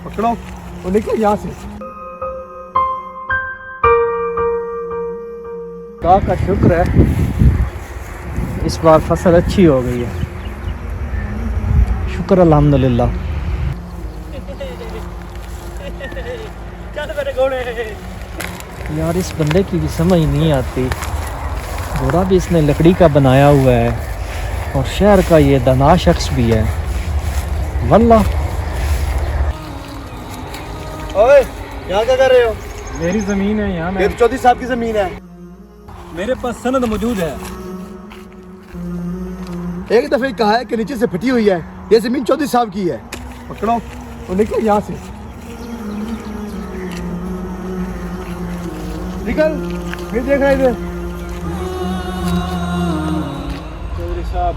पकड़ो और निकल यहाँ से। खुदा का शुक्र है, इस बार फसल अच्छी हो गई है। शुक्र अल्हम्दुलिल्लाह। चल मेरे घोड़े। यार इस बंदे की भी समझ नहीं आती, घोड़ा भी इसने लकड़ी का बनाया हुआ है और शहर का ये दाना शख्स भी है। वल्लाह ओए यहाँ क्या कर रहे हो? मेरी जमीन है यहाँ, ये तो चौधरी साहब की जमीन है। मेरे पास सनद मौजूद है। एक दफे कहा है कि नीचे से फटी हुई है, ये जमीन चौधरी साहब की है। पकड़ो और निकल यहाँ से। निकल, फिर देख रहा है इधर। चौधरी साहब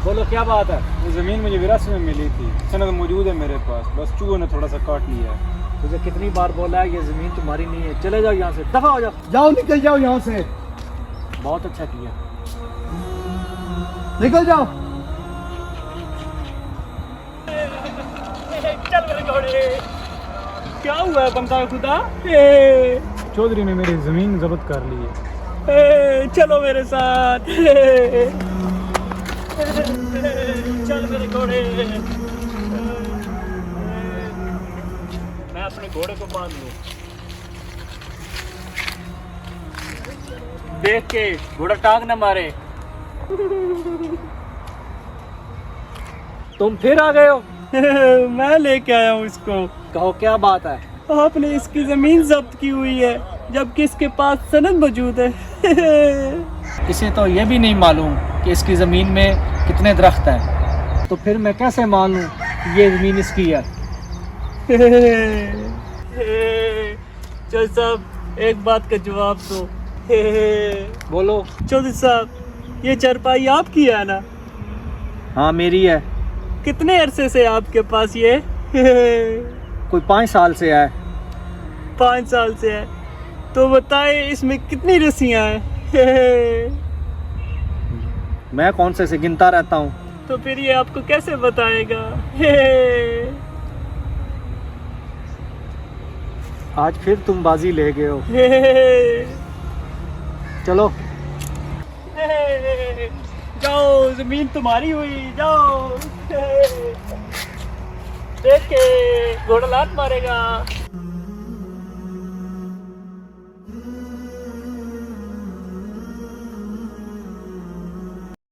बोलो क्या बात है? ये ज़मीन मुझे विरासत में मिली थी, सनद मौजूद है मेरे पास, बस चूहों ने थोड़ा सा काट लिया है। तुझे कितनी बार बोला है ये ज़मीन तुम्हारी नहीं है, चले जाओ यहाँ से, दफा हो जाओ। जाओ निकल जाओ यहाँ से, बहुत अच्छा किया। निकल जाओ। चल मेरे घोड़े। क्या हुआ है बंदा खुदा? चौधरी ने मेरी ज़मीन जब्त कर ली है। चलो मेरे साथ। चल मेरे घोड़े। मैं अपने घोड़े को बांध लूं। देख के घोड़ा टांग न मारे। तुम फिर आ गए हो? मैं लेके आया हूँ इसको। कहो क्या बात है? आपने इसकी जमीन जब्त की हुई है, जबकि इसके पास सनद मौजूद है। इसे तो ये भी नहीं मालूम कि इसकी ज़मीन में कितने दरख्त हैं, तो फिर मैं कैसे मानूं ये ज़मीन इसकी है? चौधरी साहब एक बात का जवाब दो। बोलो। चौधरी साहब ये चारपाई आपकी है ना? हाँ मेरी है। कितने अरसे से आपके पास ये? कोई 5 साल से है। 5 साल से है, तो बताए इसमें कितनी रस्सियाँ हैं? मैं कौन से गिनता रहता हूँ। तो फिर ये आपको कैसे बताएगा? आज फिर तुम बाजी ले गए हो। चलो जाओ, जमीन तुम्हारी हुई, जाओ। देख के घोड़ा लात मारेगा।